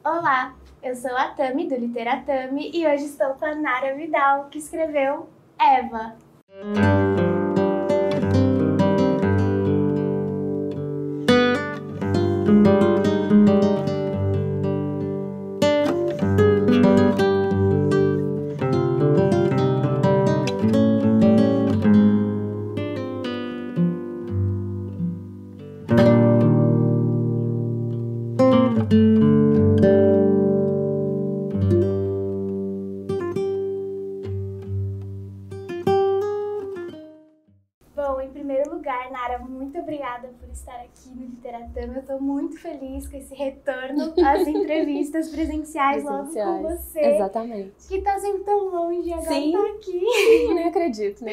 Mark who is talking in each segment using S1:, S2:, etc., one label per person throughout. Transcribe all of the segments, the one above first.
S1: Olá, eu sou a Tami do Literatami e hoje estou com a Nara Vidal, que escreveu Eva. Bom, em primeiro lugar, Nara, muito obrigada por estar aqui no Literatami. Eu estou muito feliz com esse retorno às entrevistas presenciais logo com você.
S2: Exatamente.
S1: Que está sempre tão longe e agora está aqui.
S2: Nem acredito.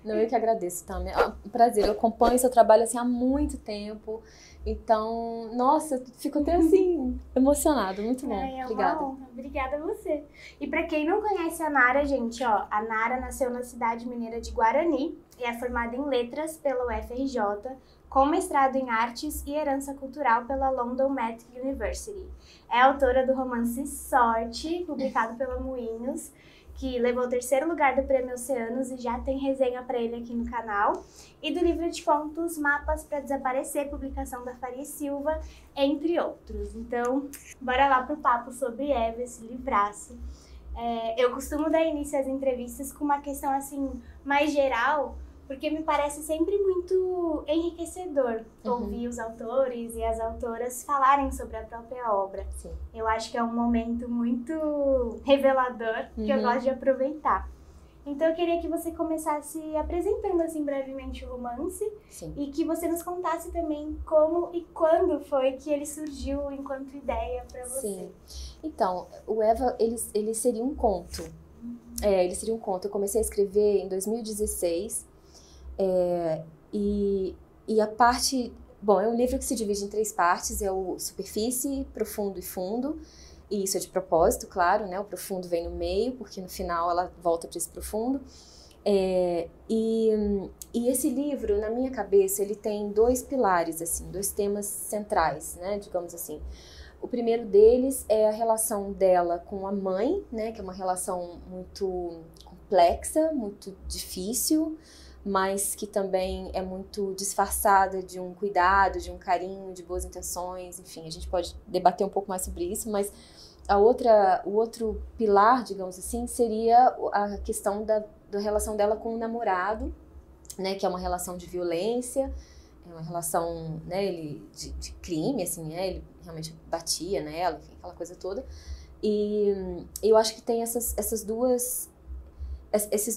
S2: Não, eu que agradeço, Tami. É um prazer, eu acompanho seu trabalho assim há muito tempo. Então, nossa, fico até assim, emocionada. Muito bom.
S1: É
S2: Obrigada.
S1: uma honra. Obrigada a você. E para quem não conhece a Nara, gente, ó, a Nara nasceu na cidade mineira de Guarani e é formada em letras pela UFRJ, com mestrado em artes e herança cultural pela London Met University. É autora do romance Sorte, publicado pela Moinhos, que levou o 3º lugar do Prêmio Oceanos e já tem resenha para ele aqui no canal, e do livro de contos Mapas para Desaparecer, publicação da Faria Silva, entre outros. Então, bora lá pro papo sobre Eva, esse livraço. Eu costumo dar início às entrevistas com uma questão assim mais geral, porque me parece sempre muito enriquecedor ouvir os autores e as autoras falarem sobre a própria obra.
S2: Sim.
S1: Eu acho que é um momento muito revelador que eu gosto de aproveitar. Então eu queria que você começasse apresentando assim brevemente o romance.
S2: Sim.
S1: E que você nos contasse também como e quando foi que ele surgiu enquanto ideia para você.
S2: Sim. Então, o Eva, ele seria um conto. Ele seria um conto. Eu comecei a escrever em 2016. E a parte... Bom, é um livro que se divide em 3 partes. É o superfície, profundo e fundo. E isso é de propósito, claro, né? O profundo vem no meio, porque no final ela volta para esse profundo. E esse livro, na minha cabeça, ele tem 2 pilares, assim, 2 temas centrais, né? Digamos assim. O primeiro deles é a relação dela com a mãe, né? Que é uma relação muito complexa, muito difícil, mas que também é muito disfarçada de um cuidado, de um carinho, de boas intenções, enfim, a gente pode debater um pouco mais sobre isso, mas o outro pilar, digamos assim, seria a questão da relação dela com o namorado, né, que é uma relação de violência, é uma relação, né, de crime, assim, ele realmente batia nela, enfim, aquela coisa toda, e eu acho que tem esses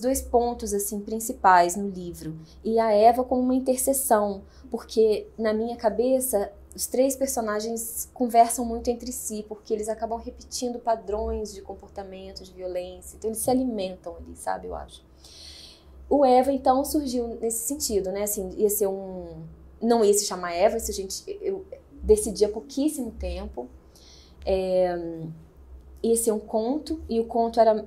S2: 2 pontos assim principais no livro, e a Eva como uma interseção, porque na minha cabeça os 3 personagens conversam muito entre si, porque eles acabam repetindo padrões de comportamento, de violência, então eles se alimentam ali, sabe, eu acho. O Eva, então, surgiu nesse sentido, né, assim, ia ser não ia se chamar Eva, isso eu decidi há pouquíssimo tempo, ia ser um conto, e o conto era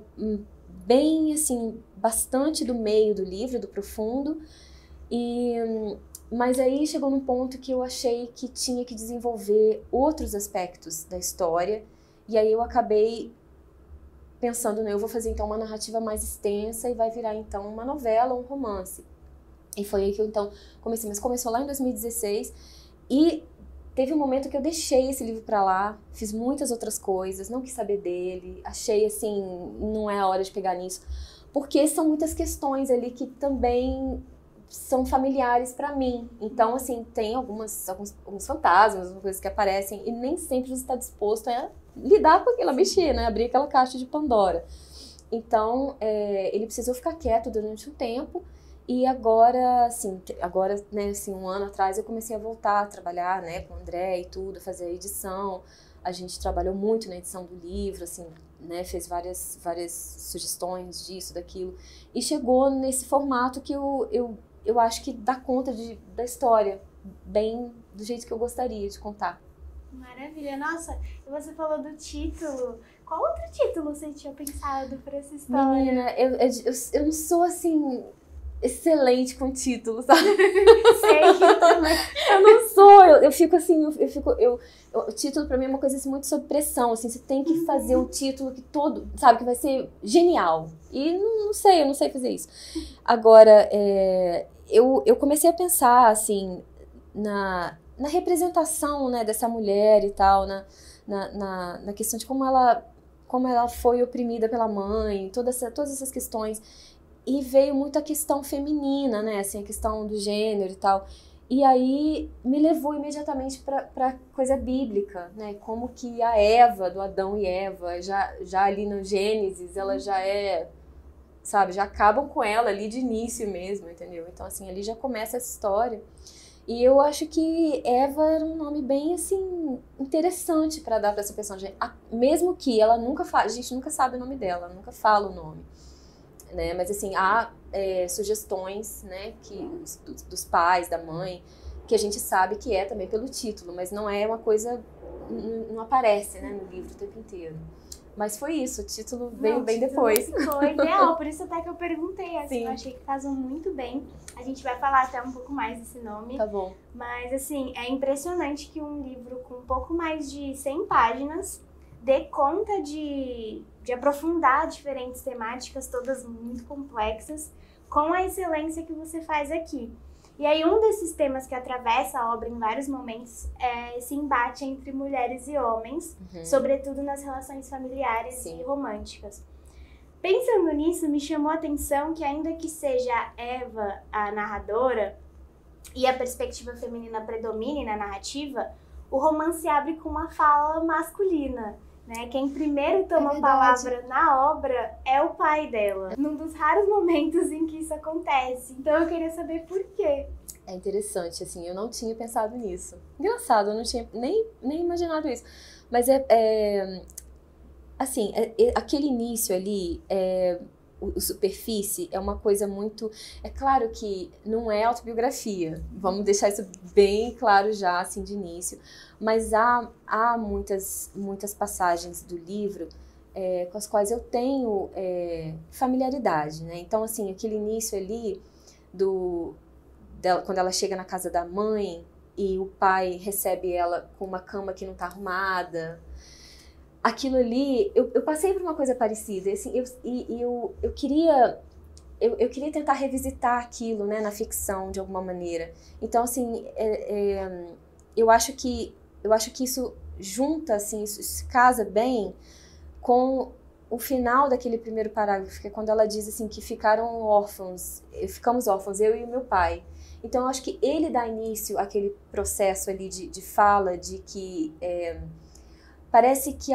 S2: bem, assim, bastante do meio do livro, do profundo, mas aí chegou num ponto que eu achei que tinha que desenvolver outros aspectos da história, e aí eu acabei pensando, eu vou fazer então uma narrativa mais extensa e vai virar então uma novela, um romance. E foi aí que eu então comecei, mas começou lá em 2016, e teve um momento que eu deixei esse livro pra lá, fiz muitas outras coisas, não quis saber dele, achei assim, não é a hora de pegar nisso, porque são muitas questões ali que também são familiares pra mim. Então, assim, tem alguns fantasmas, algumas coisas que aparecem, e nem sempre você está disposto a lidar com aquela mexer, né? Abrir aquela caixa de Pandora. Então, ele precisou ficar quieto durante um tempo, e agora, né, assim, um ano atrás eu comecei a voltar a trabalhar, né, com o André e tudo, fazer a edição. A gente trabalhou muito na edição do livro, assim, né, fez várias sugestões disso, daquilo, e chegou nesse formato que eu acho que dá conta da história, bem do jeito que eu gostaria de contar.
S1: Maravilha. Nossa, você falou do título. Qual outro título você tinha pensado para essa história?
S2: Menina, eu não sou assim... excelente com título, sabe?
S1: Sei, eu também.
S2: Eu não sou, eu fico assim, o título pra mim é uma coisa assim, muito sob pressão, assim, você tem que fazer um título que todo, sabe, que vai ser genial. E eu não sei fazer isso. Agora, eu comecei a pensar, assim, na representação, né, dessa mulher e tal, na questão de como ela foi oprimida pela mãe, todas essas questões. E veio muito a questão feminina, né, assim, a questão do gênero e tal. E aí me levou imediatamente para coisa bíblica, né, como que a Eva, do Adão e Eva, já ali no Gênesis, ela já sabe, já acabam com ela ali de início mesmo, entendeu? Então, assim, ali já começa essa história. E eu acho que Eva era um nome bem, assim, interessante para dar para essa personagem. Mesmo que ela nunca fala, a gente nunca sabe o nome dela, nunca fala o nome, né? Mas, assim, há sugestões, né, dos pais, da mãe, que a gente sabe que é também pelo título, mas não é uma coisa, não aparece, né, no livro o tempo inteiro. Mas foi isso, o título veio bem depois.
S1: Foi ideal, por isso até que eu perguntei, assim,
S2: Sim.
S1: eu achei que casou muito bem. A gente vai falar até um pouco mais desse nome.
S2: Tá bom.
S1: Mas, assim, é impressionante que um livro com um pouco mais de 100 páginas dê conta de aprofundar diferentes temáticas, todas muito complexas, com a excelência que você faz aqui. E aí, um desses temas que atravessa a obra em vários momentos é esse embate entre mulheres e homens, sobretudo nas relações familiares
S2: Sim.
S1: e românticas. Pensando nisso, me chamou a atenção que, ainda que seja Eva a narradora e a perspectiva feminina predomine na narrativa, o romance abre com uma fala masculina, né? Quem primeiro toma a palavra na obra é o pai dela, num dos raros momentos em que isso acontece. Então eu queria saber por quê.
S2: É interessante, assim, eu não tinha pensado nisso. Engraçado, eu não tinha nem imaginado isso. Mas assim, aquele início ali, o superfície é uma coisa muito... É claro que não é autobiografia, vamos deixar isso bem claro já, assim, de início. Mas há muitas passagens do livro com as quais eu tenho familiaridade, né? Então, assim, aquele início ali quando ela chega na casa da mãe e o pai recebe ela com uma cama que não tá arrumada. Aquilo ali, eu passei por uma coisa parecida, assim, eu queria tentar revisitar aquilo, né, na ficção, de alguma maneira. Então, assim, eu acho que isso junta, assim, isso se casa bem com o final daquele primeiro parágrafo, que é quando ela diz, assim, que ficamos órfãos, eu e o meu pai. Então, eu acho que ele dá início àquele processo ali de fala, de que... parece que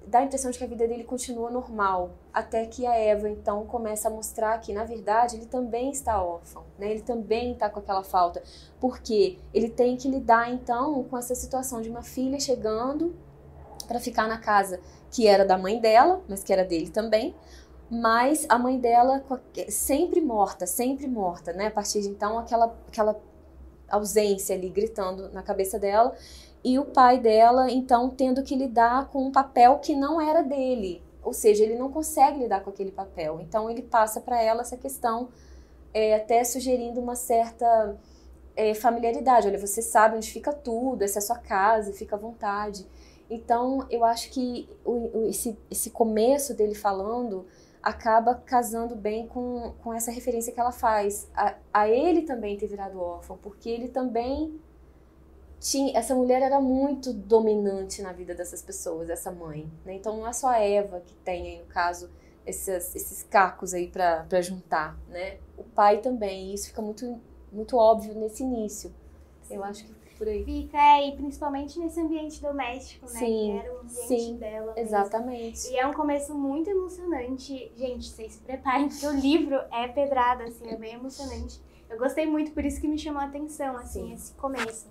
S2: dá a impressão de que a vida dele continua normal, até que a Eva, então, começa a mostrar que, na verdade, ele também está órfão, né? Ele também está com aquela falta, porque ele tem que lidar, então, com essa situação de uma filha chegando para ficar na casa que era da mãe dela, mas que era dele também, mas a mãe dela sempre morta, né? A partir de, então, aquela ausência ali gritando na cabeça dela, e o pai dela, então, tendo que lidar com um papel que não era dele. Ou seja, ele não consegue lidar com aquele papel. Então, ele passa para ela essa questão, até sugerindo uma certa familiaridade. Olha, você sabe onde fica tudo, essa é a sua casa, fica à vontade. Então, eu acho que esse começo dele falando acaba casando bem com essa referência que ela faz. A ele também ter virado órfão, porque ele também... essa mulher era muito dominante na vida dessas pessoas, essa mãe, né? Então não é só a Eva que tem aí, no caso, esses cacos aí pra juntar, né? O pai também, e isso fica muito, muito óbvio nesse início. Sim. Eu acho que por aí.
S1: Fica, e principalmente nesse ambiente doméstico, né?
S2: Sim,
S1: que era o ambiente dela mesmo.
S2: Exatamente.
S1: E é um começo muito emocionante. Gente, vocês se preparem, porque o livro é pedrada, assim, é bem emocionante. Eu gostei muito, por isso que me chamou a atenção, assim, sim, esse começo.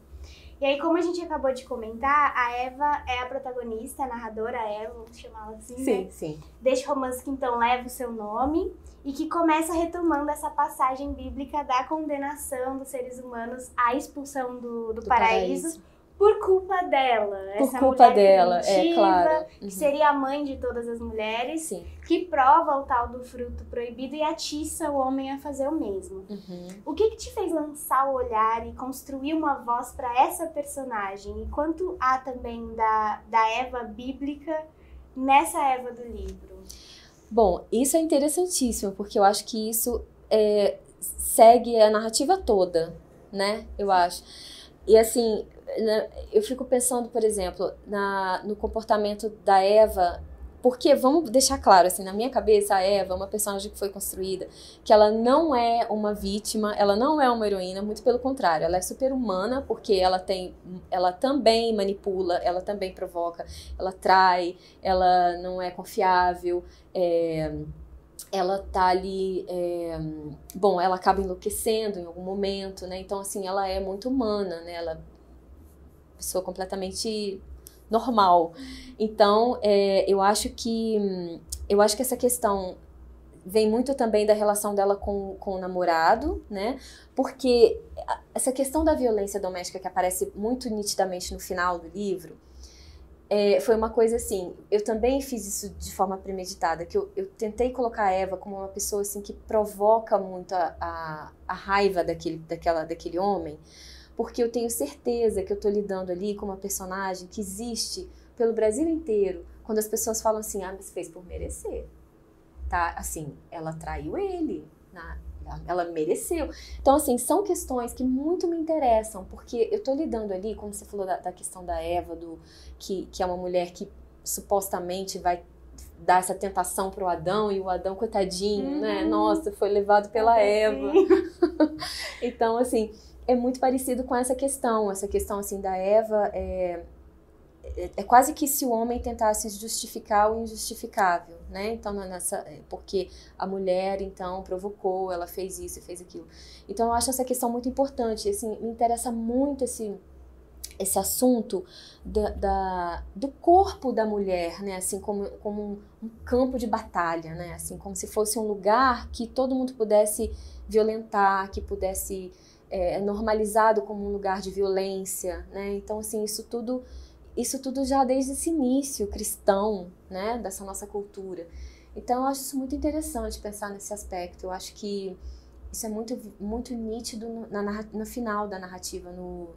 S1: E aí, como a gente acabou de comentar, a Eva é a protagonista, a narradora, a Eva, vamos chamá-la assim,
S2: sim,
S1: né?
S2: Sim.
S1: Deste romance que então leva o seu nome e que começa retomando essa passagem bíblica da condenação dos seres humanos à expulsão do paraíso por culpa dela.
S2: Por
S1: essa
S2: culpa
S1: mulher
S2: dela,
S1: primitiva,
S2: claro.
S1: que seria a mãe de todas as mulheres,
S2: Sim.
S1: que prova o tal do fruto proibido e atiça o homem a fazer o mesmo. O que te fez lançar o olhar e construir uma voz para essa personagem? E quanto há também da Eva bíblica nessa Eva do livro?
S2: Bom, isso é interessantíssimo, porque eu acho que isso segue a narrativa toda, né? Eu acho. E assim, eu fico pensando, por exemplo, no comportamento da Eva, porque, vamos deixar claro, assim, na minha cabeça, a Eva é uma personagem que foi construída, que ela não é uma vítima, ela não é uma heroína, muito pelo contrário, ela é super humana, porque ela também manipula, ela também provoca, ela trai, ela não é confiável, ela tá ali, bom, ela acaba enlouquecendo em algum momento, né? Então, assim, ela é muito humana, né? Ela é uma pessoa completamente normal. Então, eu acho que essa questão vem muito também da relação dela com o namorado, né? Porque essa questão da violência doméstica que aparece muito nitidamente no final do livro, foi uma coisa assim, eu também fiz isso de forma premeditada, que eu tentei colocar a Eva como uma pessoa assim que provoca muito a raiva daquele homem, porque eu tenho certeza que eu tô lidando ali com uma personagem que existe pelo Brasil inteiro, quando as pessoas falam assim, mas fez por merecer, tá? Assim, ela traiu ele, ela mereceu. Então, assim, são questões que muito me interessam, porque eu tô lidando ali, como você falou da questão da Eva, que é uma mulher que supostamente vai dar essa tentação pro Adão, e o Adão, coitadinho, né? Nossa, foi levado pela Eva. Então, assim, é muito parecido com essa questão assim, da Eva, é quase que se o homem tentasse justificar o injustificável, né? Então, porque a mulher, então, provocou, ela fez isso e fez aquilo. Então, eu acho essa questão muito importante, assim, me interessa muito esse assunto do corpo da mulher, né? Assim, como um campo de batalha, né? Assim, como se fosse um lugar que todo mundo pudesse violentar, que pudesse normalizado como um lugar de violência, né? Então, assim, isso tudo já desde esse início cristão, né, dessa nossa cultura. Então, eu acho isso muito interessante pensar nesse aspecto. Eu acho que isso é muito, muito nítido no final da narrativa, no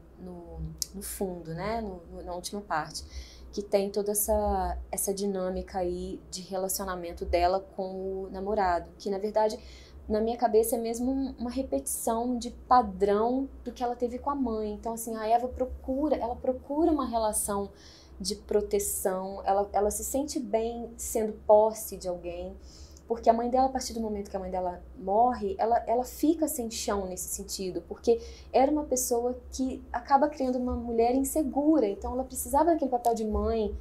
S2: fundo, né, na última parte, que tem toda essa dinâmica aí de relacionamento dela com o namorado, que, na verdade, na minha cabeça é mesmo uma repetição de padrão do que ela teve com a mãe. Então, assim, a Eva procura uma relação de proteção, ela se sente bem sendo posse de alguém, porque a mãe dela, a partir do momento que a mãe dela morre, ela fica sem chão nesse sentido, porque era uma pessoa que acaba criando uma mulher insegura, então ela precisava daquele papel de mãe.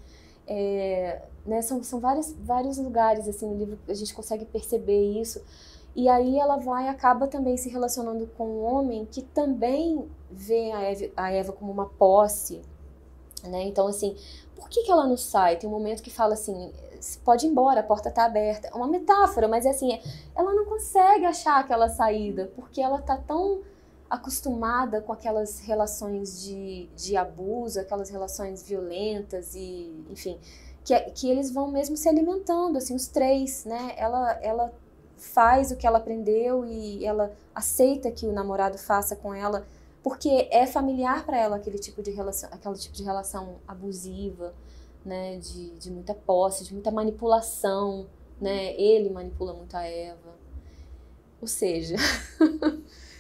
S2: Né, são vários lugares assim, no livro a gente consegue perceber isso. E aí ela acaba também se relacionando com um homem que também vê a Eva como uma posse, né? Então, assim, por que ela não sai? Tem um momento que fala assim, pode ir embora, a porta tá aberta. É uma metáfora, mas é assim, ela não consegue achar aquela saída, porque ela tá tão acostumada com aquelas relações de abuso, aquelas relações violentas e, enfim, que eles vão mesmo se alimentando, assim, os três, né? Ela faz o que ela aprendeu e ela aceita que o namorado faça com ela, porque é familiar para ela aquele tipo de relação abusiva, né, de muita posse, de muita manipulação, né? Ele manipula muito a Eva. Ou seja,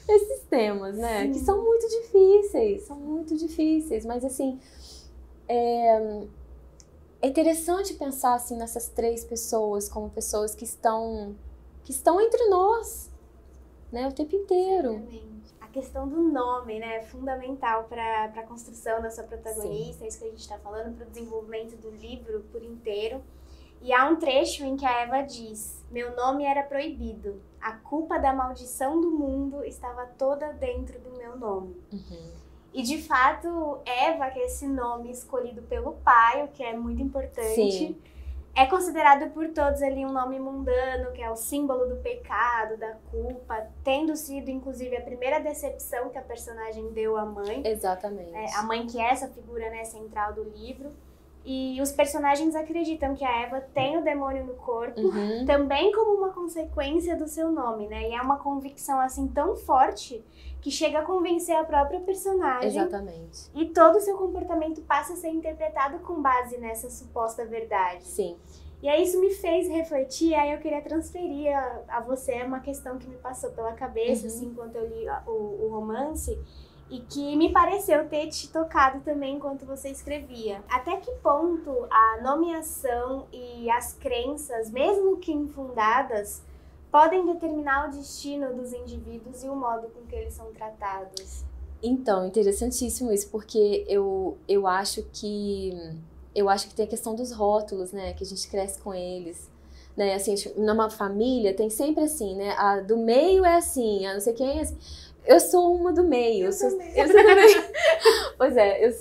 S2: esses temas, né, que são muito difíceis, mas assim, é interessante pensar assim nessas três pessoas como pessoas que estão entre nós, né, o tempo inteiro.
S1: Exatamente. A questão do nome, né, é fundamental para a construção da sua protagonista. Sim. É isso que a gente está falando, para o desenvolvimento do livro por inteiro. E há um trecho em que a Eva diz: meu nome era proibido, a culpa da maldição do mundo estava toda dentro do meu nome. E de fato, Eva, que é esse nome escolhido pelo pai, o que é muito importante. Sim. É considerado por todos ali um nome mundano, que é o símbolo do pecado, da culpa, tendo sido, inclusive, a primeira decepção que a personagem deu à mãe.
S2: Exatamente.
S1: A mãe que é essa figura, né, central do livro. E os personagens acreditam que a Eva tem o demônio no corpo, também como uma consequência do seu nome, né? E é uma convicção, assim, tão forte que chega a convencer a própria personagem.
S2: Exatamente.
S1: E todo o seu comportamento passa a ser interpretado com base nessa suposta verdade.
S2: Sim.
S1: E aí isso me fez refletir, aí eu queria transferir a você uma questão que me passou pela cabeça, assim, enquanto eu li o romance, e que me pareceu ter te tocado também enquanto você escrevia. Até que ponto a nomeação e as crenças, mesmo que infundadas, podem determinar o destino dos indivíduos e o modo com que eles são tratados?
S2: Então, interessantíssimo isso, porque eu acho que tem a questão dos rótulos, né, que a gente cresce com eles, né, assim, numa família tem sempre assim, né, a do meio é assim, a não sei quem é assim. Eu sou uma do meio. Eu sou do meio. Pois é,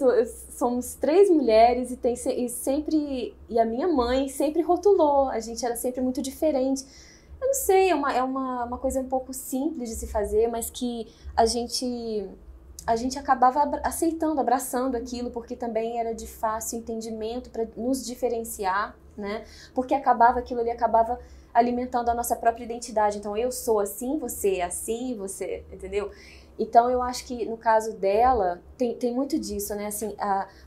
S2: somos 3 mulheres e a minha mãe sempre rotulou, a gente era sempre muito diferente. Eu não sei, é uma coisa um pouco simples de se fazer, mas que a gente acabava aceitando, abraçando aquilo, porque também era de fácil entendimento para nos diferenciar, né? Porque aquilo ali acabava alimentando a nossa própria identidade. Então, eu sou assim, você é assim, você... Entendeu? Então, eu acho que no caso dela, tem muito disso, né? Assim,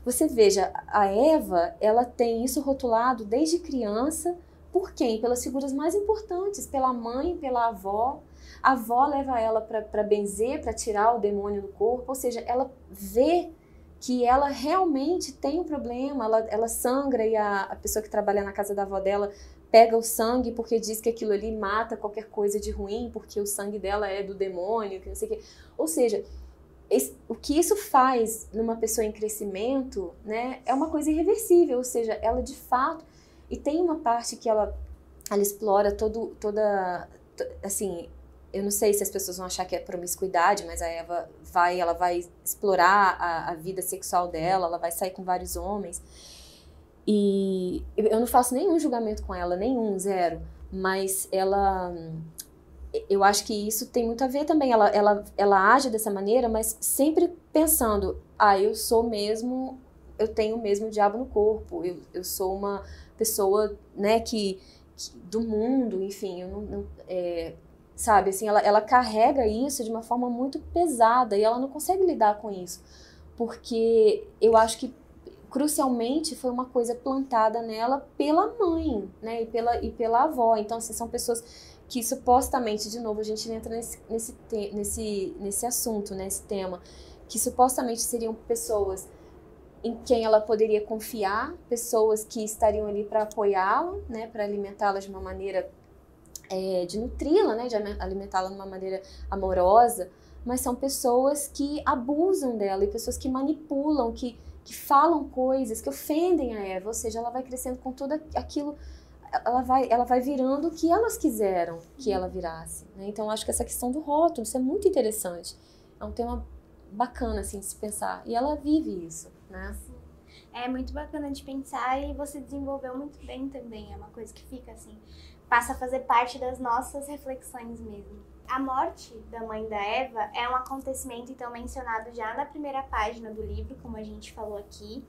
S2: você veja, a Eva, ela tem isso rotulado desde criança. Por quem? Pelas figuras mais importantes, pela mãe, pela avó. A avó leva ela para benzer, para tirar o demônio do corpo. Ou seja, ela vê que ela realmente tem um problema, ela sangra, e a pessoa que trabalha na casa da avó dela pega o sangue porque diz que aquilo ali mata qualquer coisa de ruim, porque o sangue dela é do demônio, que não sei o quê. Ou seja, o que isso faz numa pessoa em crescimento, né, é uma coisa irreversível. Ou seja, ela de fato... E tem uma parte que ela explora toda... Assim, eu não sei se as pessoas vão achar que é promiscuidade, mas a Eva ela vai explorar a vida sexual dela, ela vai sair com vários homens. E eu não faço nenhum julgamento com ela, nenhum, zero. Mas eu acho que isso tem muito a ver também. Ela age dessa maneira, mas sempre pensando, eu tenho mesmo o diabo no corpo, eu sou uma pessoa, né, que do mundo, enfim, sabe, assim, ela carrega isso de uma forma muito pesada e ela não consegue lidar com isso, porque eu acho que crucialmente foi uma coisa plantada nela pela mãe, né, e pela avó. Então, assim, são pessoas que supostamente, de novo, a gente entra nesse assunto, nesse tema, que supostamente seriam pessoas em quem ela poderia confiar, pessoas que estariam ali para apoiá-la, né, para alimentá-la de uma maneira, de nutri-la, né, de alimentá-la de uma maneira amorosa, mas são pessoas que abusam dela e pessoas que manipulam, que falam coisas, que ofendem a Eva. Ou seja, ela vai crescendo com tudo aquilo, ela vai virando o que elas quiseram que ela virasse, né? Então, acho que essa questão do rótulo, isso é muito interessante. É um tema bacana, assim, de se pensar. E ela vive isso, né?
S1: Sim. É muito bacana de pensar e você desenvolveu muito bem também. É uma coisa que fica, assim, passa a fazer parte das nossas reflexões mesmo. A morte da mãe da Eva é um acontecimento, então, mencionado já na primeira página do livro, como a gente falou aqui,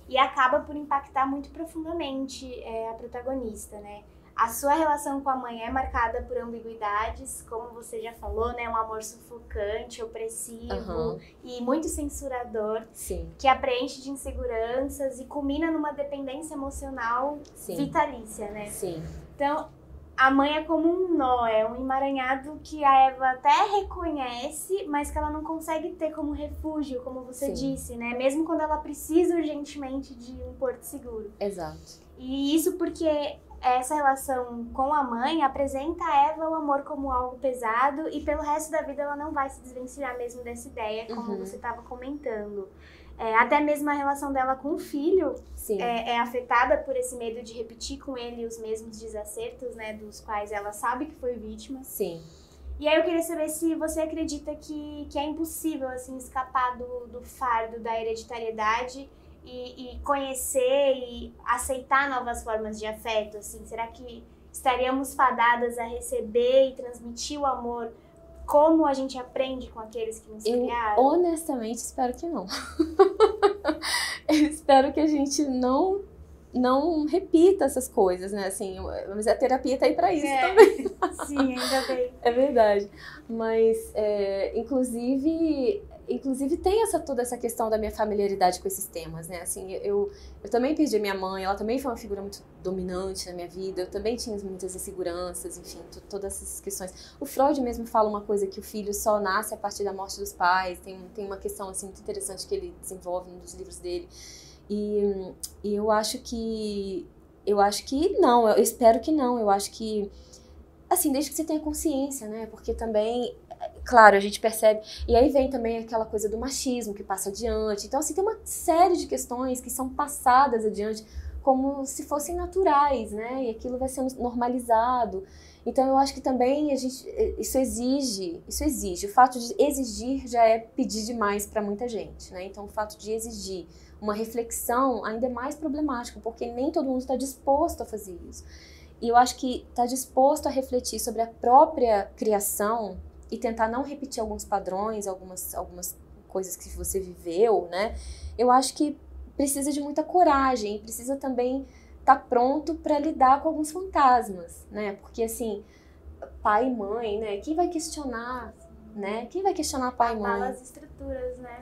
S1: e acaba por impactar muito profundamente a protagonista, né? A sua relação com a mãe é marcada por ambiguidades, como você já falou, né? Um amor sufocante, opressivo e muito censurador.
S2: Sim.
S1: Que a preenche de inseguranças e culmina numa dependência emocional vitalícia, né?
S2: Sim.
S1: Então, a mãe é como um nó, é um emaranhado que a Eva até reconhece, mas que ela não consegue ter como refúgio, como você disse, né? Mesmo quando ela precisa urgentemente de um porto seguro.
S2: Exato.
S1: E isso porque essa relação com a mãe apresenta a Eva o amor como algo pesado e pelo resto da vida ela não vai se desvencilhar mesmo dessa ideia, como você estava comentando. Até mesmo a relação dela com o filho é afetada por esse medo de repetir com ele os mesmos desacertos, né, dos quais ela sabe que foi vítima.
S2: Sim.
S1: E aí eu queria saber se você acredita que é impossível assim, escapar do fardo da hereditariedade e conhecer e aceitar novas formas de afeto, assim? Será que estaríamos fadadas a receber e transmitir o amor como a gente aprende com aqueles que nos criaram?
S2: Eu honestamente espero que não. Eu espero que a gente não repita essas coisas, né? Assim, mas a terapia tá aí pra isso também.
S1: Sim, ainda bem.
S2: É verdade. Mas, inclusive tem toda essa questão da minha familiaridade com esses temas, né? Assim, eu também perdi minha mãe, ela também foi uma figura muito dominante na minha vida, eu também tinha muitas inseguranças, enfim, todas essas questões. O Freud mesmo fala uma coisa, que o filho só nasce a partir da morte dos pais, tem uma questão, assim, muito interessante que ele desenvolve num dos livros dele. E eu acho que não, eu espero que não, eu acho que, assim, desde que você tenha consciência, né, porque também, claro, a gente percebe, e aí vem também aquela coisa do machismo que passa adiante, então, assim, tem uma série de questões que são passadas adiante como se fossem naturais, né, e aquilo vai sendo normalizado. Então, eu acho que também isso exige, o fato de exigir já é pedir demais para muita gente, né, então o fato de exigir uma reflexão ainda é mais problemático, porque nem todo mundo está disposto a fazer isso. E eu acho que está disposto a refletir sobre a própria criação e tentar não repetir alguns padrões, algumas coisas que você viveu, né? Eu acho que precisa de muita coragem, precisa também estar pronto para lidar com alguns fantasmas, né? Porque, assim, pai e mãe, né? Quem vai questionar, né? Quem vai questionar pai e mãe?
S1: Abala as estruturas, né?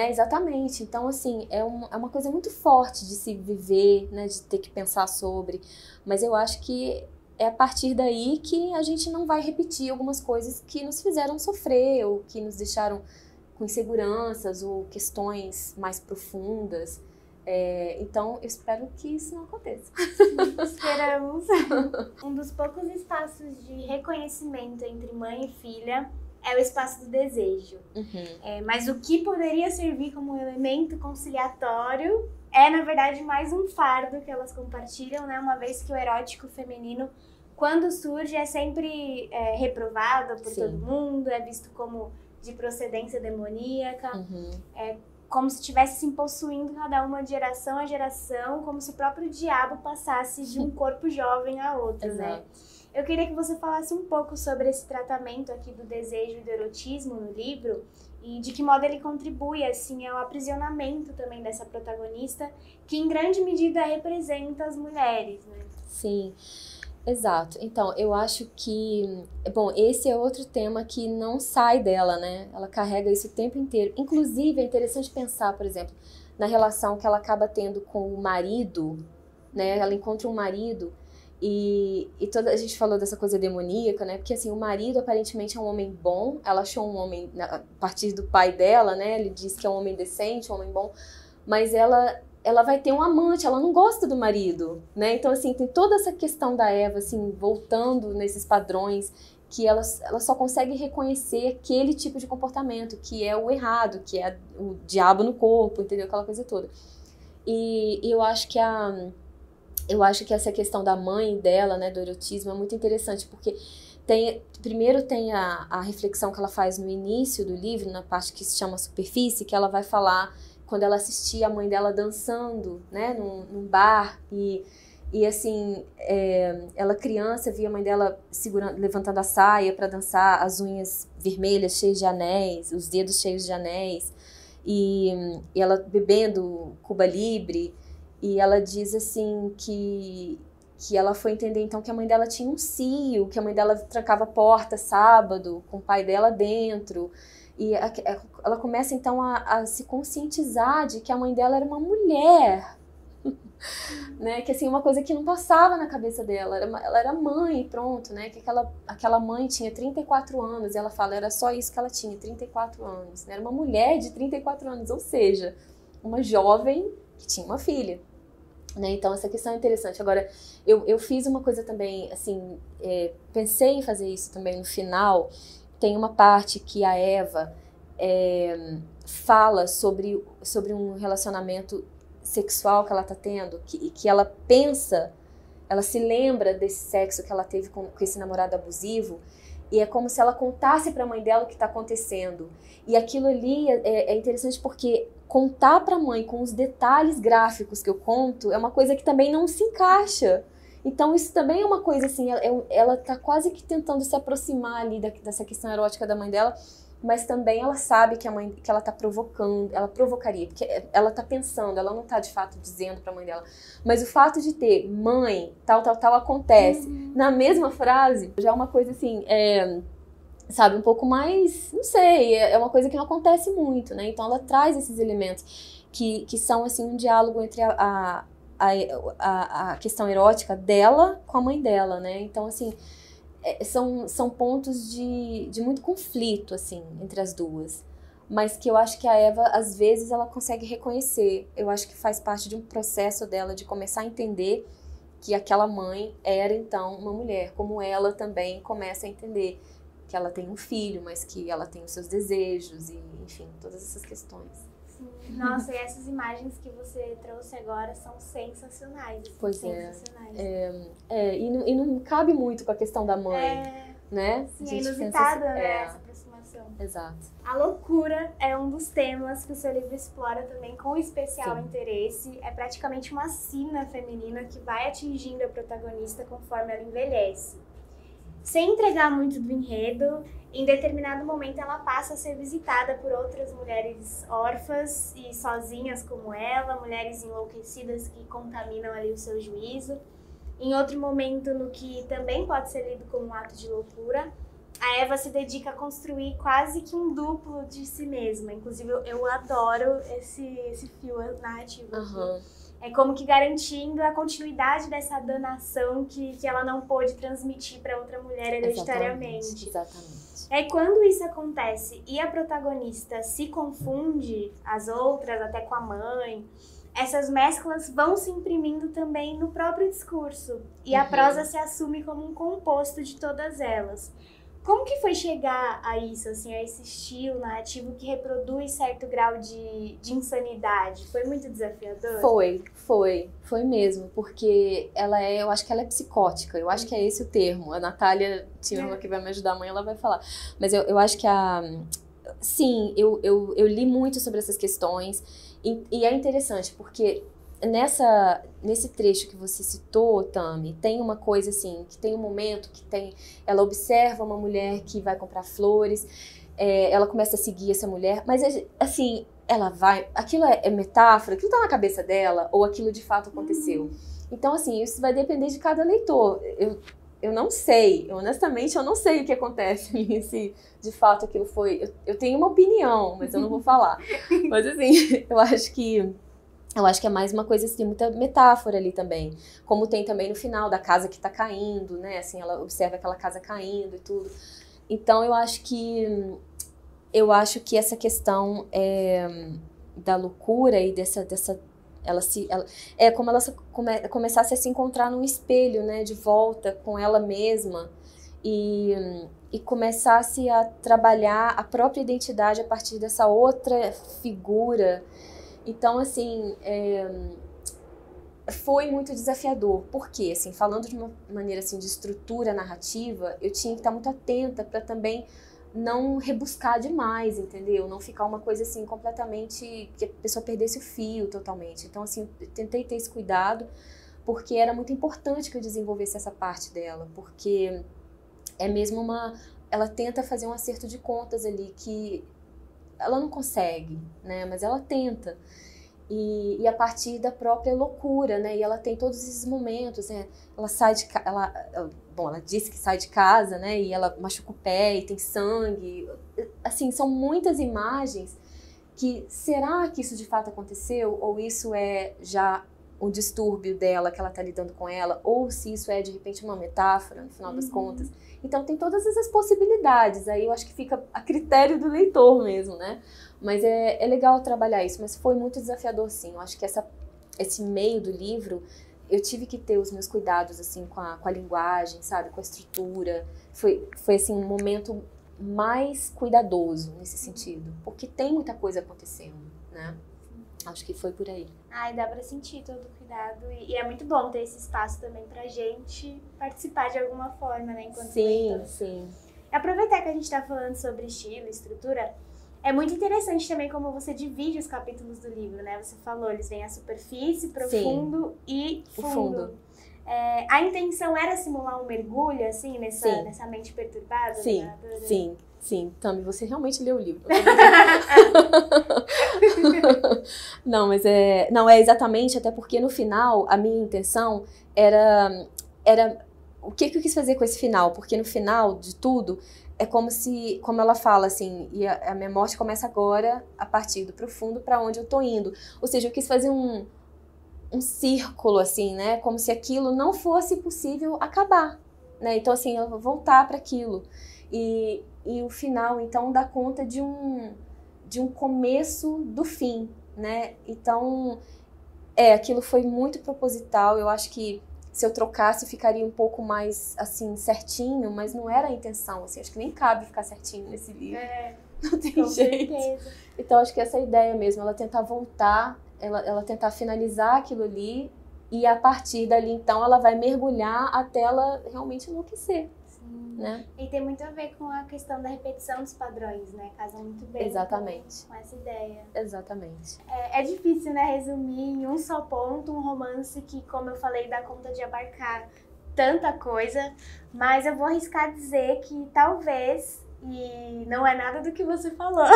S2: Exatamente. Então, assim, é uma coisa muito forte de se viver, né, de ter que pensar sobre, mas eu acho que é a partir daí que a gente não vai repetir algumas coisas que nos fizeram sofrer, ou que nos deixaram com inseguranças, ou questões mais profundas. Então, eu espero que isso não aconteça.
S1: Esperamos. Um dos poucos espaços de reconhecimento entre mãe e filha é o espaço do desejo.
S2: Uhum.
S1: Mas o que poderia servir como elemento conciliatório é, na verdade, mais um fardo que elas compartilham, né? Uma vez que o erótico feminino, quando surge, é sempre reprovado por todo mundo, é visto como de procedência demoníaca, como se estivesse se possuindo cada uma de geração a geração, como se o próprio diabo passasse de um corpo jovem a outro, né? Eu queria que você falasse um pouco sobre esse tratamento aqui do desejo e do erotismo no livro e de que modo ele contribui, assim, ao aprisionamento também dessa protagonista, que em grande medida representa as mulheres, né?
S2: Sim, exato. Então, eu acho que, bom, esse é outro tema que não sai dela, né? Ela carrega isso o tempo inteiro. Inclusive, é interessante pensar, por exemplo, na relação que ela acaba tendo com o marido, né? Ela encontra um marido e a gente falou dessa coisa demoníaca, né? Porque, assim, o marido aparentemente é um homem bom, ela achou um homem, a partir do pai dela, né? Ele diz que é um homem decente, um homem bom, mas ela vai ter um amante, ela não gosta do marido, né? Então, assim, tem toda essa questão da Eva, assim, voltando nesses padrões, que ela só consegue reconhecer aquele tipo de comportamento, que é o errado, que é o diabo no corpo, entendeu? Aquela coisa toda. E eu acho que essa questão da mãe dela, né, do erotismo, é muito interessante, porque primeiro tem a reflexão que ela faz no início do livro, na parte que se chama Superfície, que ela vai falar quando ela assistia a mãe dela dançando, né, num bar, e assim, ela criança via a mãe dela levantando a saia para dançar, as unhas vermelhas cheias de anéis, os dedos cheios de anéis, e ela bebendo Cuba Libre, e ela diz assim que ela foi entender então que a mãe dela tinha um cio, que a mãe dela trancava a porta sábado com o pai dela dentro. E ela começa então a se conscientizar de que a mãe dela era uma mulher, né? Que assim, uma coisa que não passava na cabeça dela, ela era mãe, pronto, né? Que aquela mãe tinha 34 anos, e ela fala, era só isso que ela tinha, 34 anos, né? Era uma mulher de 34 anos, ou seja, uma jovem que tinha uma filha, né? Então essa questão é interessante. Agora, eu fiz uma coisa também, assim, pensei em fazer isso também no final. Tem uma parte que a Eva fala sobre um relacionamento sexual que ela tá tendo, que ela pensa, ela se lembra desse sexo que ela teve com esse namorado abusivo, E é como se ela contasse para a mãe dela o que está acontecendo. E aquilo ali é interessante porque contar para a mãe com os detalhes gráficos que eu conto é uma coisa que também não se encaixa. Então isso também é uma coisa assim, ela tá quase que tentando se aproximar ali dessa questão erótica da mãe dela, mas também ela sabe que ela tá provocando, ela provocaria, porque ela tá pensando, ela não tá de fato dizendo pra mãe dela. Mas o fato de ter mãe, tal, acontece, na mesma frase, já é uma coisa assim, sabe, um pouco mais, não sei, é uma coisa que não acontece muito, né? Então ela traz esses elementos que são assim um diálogo entre a questão erótica dela com a mãe dela, né? Então, assim, são pontos de muito conflito, assim, entre as duas. Mas que eu acho que a Eva, às vezes, ela consegue reconhecer. Eu acho que faz parte de um processo dela de começar a entender que aquela mãe era, então, uma mulher. Como ela também começa a entender que ela tem um filho, mas que ela tem os seus desejos e, enfim, todas essas questões.
S1: Nossa, e essas imagens que você trouxe agora são sensacionais.
S2: Pois
S1: sensacionais.
S2: E não cabe muito com a questão da mãe, né?
S1: Sim, é inusitada, né, essa aproximação.
S2: Exato.
S1: A loucura é um dos temas que o seu livro explora também com especial interesse. É praticamente uma sina feminina que vai atingindo a protagonista conforme ela envelhece. Sem entregar muito do enredo, em determinado momento ela passa a ser visitada por outras mulheres órfãs e sozinhas como ela, mulheres enlouquecidas que contaminam ali o seu juízo. Em outro momento, no que também pode ser lido como um ato de loucura, a Eva se dedica a construir quase que um duplo de si mesma. Inclusive, eu adoro esse fio narrativo aqui. É como que garantindo a continuidade dessa danação que ela não pôde transmitir para outra mulher hereditariamente.
S2: Exatamente.
S1: É quando isso acontece e a protagonista se confunde, as outras, até com a mãe, essas mesclas vão se imprimindo também no próprio discurso. E a prosa se assume como um composto de todas elas. Como que foi chegar a isso, assim, a esse estilo narrativo que reproduz certo grau de insanidade? Foi muito desafiador?
S2: Foi mesmo, porque eu acho que ela é psicótica, eu acho que é esse o termo. A Natália Timmerman, que vai me ajudar amanhã, ela vai falar. Mas eu acho que sim, eu li muito sobre essas questões e é interessante, porque nesse trecho que você citou, Tami, tem uma coisa assim, que tem um momento que ela observa uma mulher que vai comprar flores, ela começa a seguir essa mulher, mas assim, ela vai, aquilo é metáfora, aquilo tá na cabeça dela, ou aquilo de fato aconteceu. Então, assim, isso vai depender de cada leitor. Eu não sei, honestamente, eu não sei o que acontece ali, se de fato aquilo foi... Eu tenho uma opinião, mas eu não vou falar. Mas, assim, eu acho que é mais uma coisa assim, muita metáfora ali também. Como tem também no final da casa que tá caindo, né? Assim, ela observa aquela casa caindo e tudo. Então, eu acho que essa questão da loucura e dessa é como ela começasse a se encontrar num espelho, né? De volta com ela mesma e começasse a trabalhar a própria identidade a partir dessa outra figura. Então, assim, foi muito desafiador. Por quê? Assim, falando de uma maneira assim, de estrutura narrativa, eu tinha que estar muito atenta para também não rebuscar demais, entendeu? Não ficar uma coisa assim completamente... que a pessoa perdesse o fio totalmente. Então, assim, eu tentei ter esse cuidado, porque era muito importante que eu desenvolvesse essa parte dela, porque é mesmo ela tenta fazer um acerto de contas ali que ela não consegue, né? Mas ela tenta. E a partir da própria loucura, né? E ela tem todos esses momentos, né? Ela sai de casa, ela disse que sai de casa, né? E ela machuca o pé e tem sangue. Assim, são muitas imagens que, será que isso de fato aconteceu? Ou isso é já um distúrbio dela, que ela tá lidando com ela? Ou se isso é, de repente, uma metáfora, no final das contas? Então, tem todas essas possibilidades. Aí eu acho que fica a critério do leitor mesmo, né? Mas é legal trabalhar isso, mas foi muito desafiador, sim. Eu acho que esse meio do livro, eu tive que ter os meus cuidados, assim, com a linguagem, sabe? Com a estrutura. Foi assim, um momento mais cuidadoso nesse sentido. Porque tem muita coisa acontecendo, né? Acho que foi por aí.
S1: Ai, dá pra sentir todo o cuidado. E é muito bom ter esse espaço também pra gente participar de alguma forma, né? Enquanto
S2: sim,
S1: leitor.
S2: sim.
S1: Aproveitar que a gente tá falando sobre estilo, estrutura, é muito interessante também como você divide os capítulos do livro, né? Você falou, eles vêm à superfície, profundo e fundo. A intenção era simular um mergulho, assim, nessa mente perturbada?
S2: Sim, sim, sim. Tami, você realmente leu o livro. Não, não é exatamente, até porque no final, a minha intenção era o que eu quis fazer com esse final? Porque no final de tudo, é como ela fala assim, e a minha morte começa agora, a partir do profundo, para onde eu tô indo. Ou seja, eu quis fazer um círculo, assim, né? Como se aquilo não fosse possível acabar, né? Então, assim, eu vou voltar para aquilo. E o final, então, dá conta de um começo do fim, né? Então, aquilo foi muito proposital. Eu acho que se eu trocasse, ficaria um pouco mais, assim, certinho, mas não era a intenção, assim. Acho que nem cabe ficar certinho nesse livro. Não tem
S1: com
S2: jeito.
S1: Certeza.
S2: Então, acho que essa é a ideia mesmo, ela tentar voltar, ela tentar finalizar aquilo ali, e a partir dali, então, ela vai mergulhar até ela realmente enlouquecer.
S1: Sim.
S2: Né?
S1: E tem muito a ver com a questão da repetição dos padrões, né? Casa muito bem
S2: Exatamente.
S1: com essa ideia.
S2: Exatamente.
S1: É difícil, né, resumir em um só ponto um romance que, como eu falei, dá conta de abarcar tanta coisa, mas eu vou arriscar dizer que talvez, e não é nada do que você falou,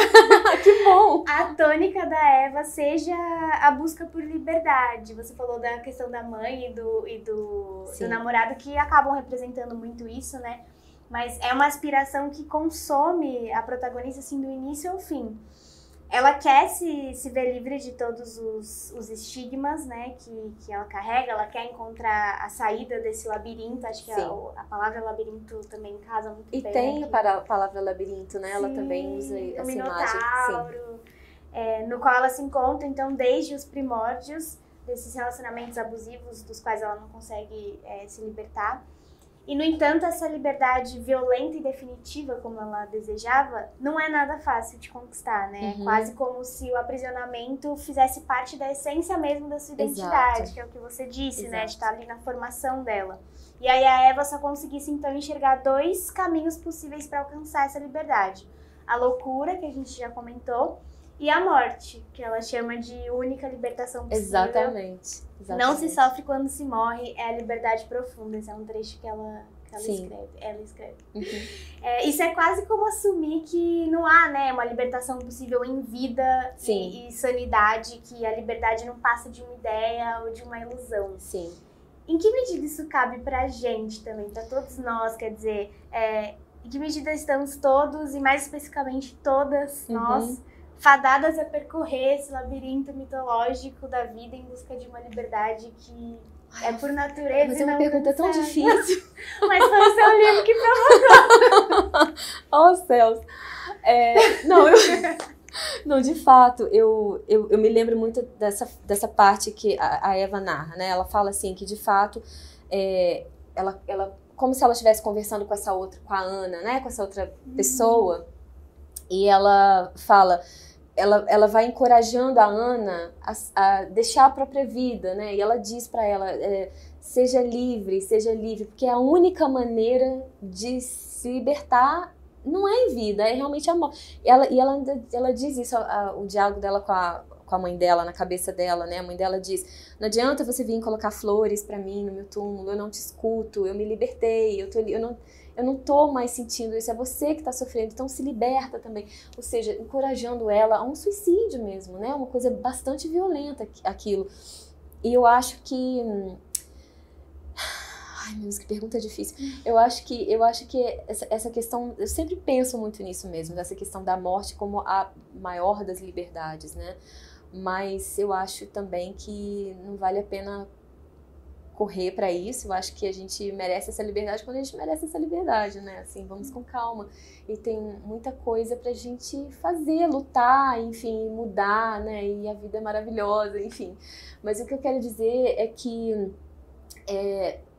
S2: que bom!
S1: A tônica da Eva seja a busca por liberdade. Você falou da questão da mãe e do namorado, que acabam representando muito isso, né? Mas é uma aspiração que consome a protagonista, assim, do início ao fim. Ela quer se ver livre de todos os estigmas, né, que ela carrega. Ela quer encontrar a saída desse labirinto. Acho que a palavra labirinto também casa muito bem.
S2: E tem a palavra labirinto, né? Sim, ela também usa essa imagem.
S1: Sim. No qual ela se encontra, então, desde os primórdios desses relacionamentos abusivos dos quais ela não consegue se libertar. E, no entanto, essa liberdade violenta e definitiva, como ela desejava, não é nada fácil de conquistar, né? É quase como se o aprisionamento fizesse parte da essência mesmo da sua identidade. Exato. Que é o que você disse, exato, né? De estar ali na formação dela. E aí a Eva só conseguisse, então, enxergar dois caminhos possíveis para alcançar essa liberdade. A loucura, que a gente já comentou, e a morte, que ela chama de única libertação possível.
S2: Exatamente.
S1: Não se sofre quando se morre, é a liberdade profunda. Esse é um trecho que ela escreve. Uhum. Isso é quase como assumir que não há, né, uma libertação possível em vida e sanidade, que a liberdade não passa de uma ideia ou de uma ilusão.
S2: Sim.
S1: Em que medida isso cabe pra gente também, pra todos nós? Quer dizer, em que medida estamos todos, e mais especificamente todas nós, fadadas a percorrer esse labirinto mitológico da vida em busca de uma liberdade que é por natureza.
S2: Mas é uma pergunta tão difícil.
S1: Mas foi o seu livro que provocou.
S2: Oh, céus. Não, de fato, eu me lembro muito dessa parte que a Eva narra, né? Ela fala assim, que de fato, ela como se ela estivesse conversando com a Ana, né? Com essa outra pessoa. E ela fala, ela vai encorajando a Ana a deixar a própria vida, né? E ela diz para ela, seja livre, porque a única maneira de se libertar não é em vida, é realmente a morte. Ela diz isso, o diálogo dela com a mãe dela, na cabeça dela, né? A mãe dela diz, não adianta você vir colocar flores pra mim no meu túmulo, eu não te escuto, eu me libertei, eu não tô mais sentindo isso, é você que tá sofrendo, então se liberta também. Ou seja, encorajando ela a um suicídio mesmo, né? Uma coisa bastante violenta aquilo. E eu acho que... Ai, meu Deus, que pergunta difícil. Eu acho que essa questão, eu sempre penso muito nisso mesmo, dessa questão da morte como a maior das liberdades, né? Mas eu acho também que não vale a pena correr para isso. Eu acho que a gente merece essa liberdade quando a gente merece essa liberdade, né? Assim, vamos com calma. E tem muita coisa pra gente fazer, lutar, enfim, mudar, né? E a vida é maravilhosa, enfim. Mas o que eu quero dizer é que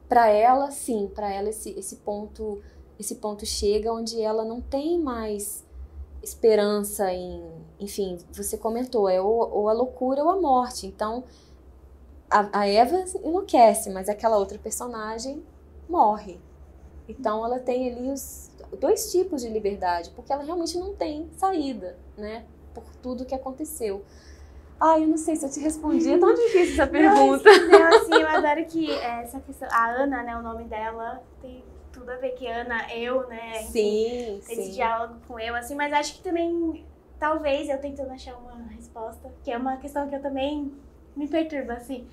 S2: para ela, sim, para ela esse ponto chega onde ela não tem mais esperança enfim, você comentou, ou a loucura ou a morte. Então, a Eva enlouquece, mas aquela outra personagem morre. Então, ela tem ali dois tipos de liberdade, porque ela realmente não tem saída, né? Por tudo que aconteceu. Ai, eu não sei se eu te respondi, é tão difícil essa pergunta.
S1: Não, assim, eu adoro que essa questão, a Ana, né, o nome dela tem tudo a ver que Ana, eu, né?
S2: Sim,
S1: esse diálogo com eu, assim, mas acho que também, talvez, eu tentando achar uma resposta, que é uma questão que eu também me perturba, assim,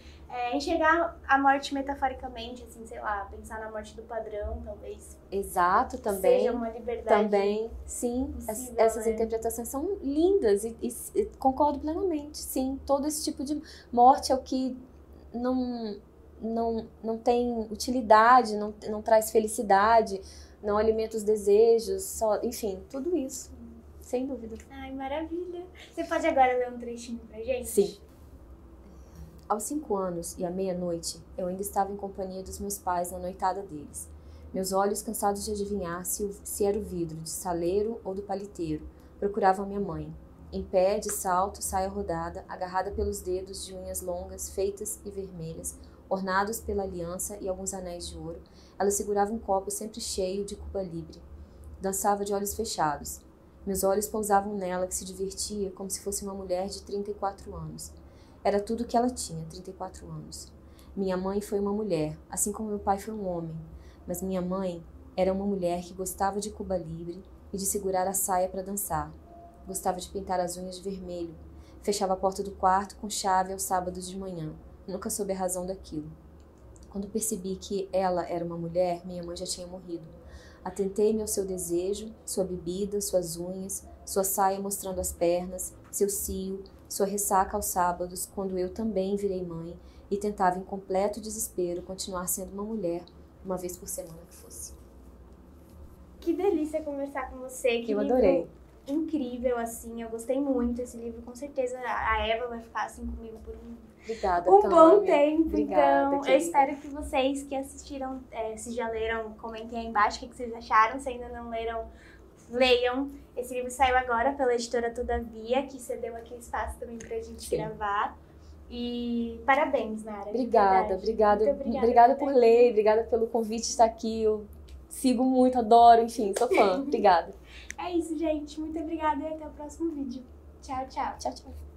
S1: enxergar a morte metaforicamente, assim, sei lá, pensar na morte do padrão, talvez.
S2: Exato, também.
S1: Seja uma liberdade.
S2: Também, sim.
S1: Possível,
S2: essas
S1: né?
S2: interpretações são lindas e concordo plenamente, sim. Todo esse tipo de morte é o que não tem utilidade, não traz felicidade, não alimenta os desejos, só, enfim, tudo isso, sem dúvida.
S1: Ai, maravilha. Você pode agora ler um trechinho pra gente?
S2: Sim. Aos 5 anos e à meia-noite, eu ainda estava em companhia dos meus pais na noitada deles. Meus olhos, cansados de adivinhar se era o vidro de saleiro ou do paliteiro, procuravam minha mãe. Em pé, de salto, saia rodada, agarrada pelos dedos de unhas longas, feitas e vermelhas, ornados pela aliança e alguns anéis de ouro, ela segurava um copo sempre cheio de Cuba Libre. Dançava de olhos fechados. Meus olhos pousavam nela, que se divertia como se fosse uma mulher de 34 anos. Era tudo o que ela tinha, 34 anos. Minha mãe foi uma mulher, assim como meu pai foi um homem. Mas minha mãe era uma mulher que gostava de Cuba Libre e de segurar a saia para dançar. Gostava de pintar as unhas de vermelho. Fechava a porta do quarto com chave aos sábados de manhã. Nunca soube a razão daquilo. Quando percebi que ela era uma mulher, minha mãe já tinha morrido. Atentei-me ao seu desejo, sua bebida, suas unhas, sua saia mostrando as pernas, seu cio, sua ressaca aos sábados, quando eu também virei mãe e tentava em completo desespero continuar sendo uma mulher, uma vez por semana que fosse.
S1: Que delícia conversar com você. Que
S2: eu adorei.
S1: Incrível, assim, eu gostei muito desse livro, com certeza a Eva vai ficar assim comigo por
S2: Obrigada,
S1: um
S2: Tânia.
S1: bom tempo.
S2: Obrigada,
S1: então,
S2: querida.
S1: eu espero que vocês que assistiram, se já leram, comentem aí embaixo o que vocês acharam. Se ainda não leram, leiam. Esse livro saiu agora pela editora Todavia, que cedeu aqui o espaço também pra gente gravar. E parabéns, Nara.
S2: Obrigada.
S1: Muito
S2: Obrigada por ler, obrigada pelo convite de estar aqui. Eu sigo muito, adoro, enfim, sou fã. Obrigada.
S1: É isso, gente. Muito obrigada e até o próximo vídeo. Tchau, tchau.
S2: Tchau, tchau.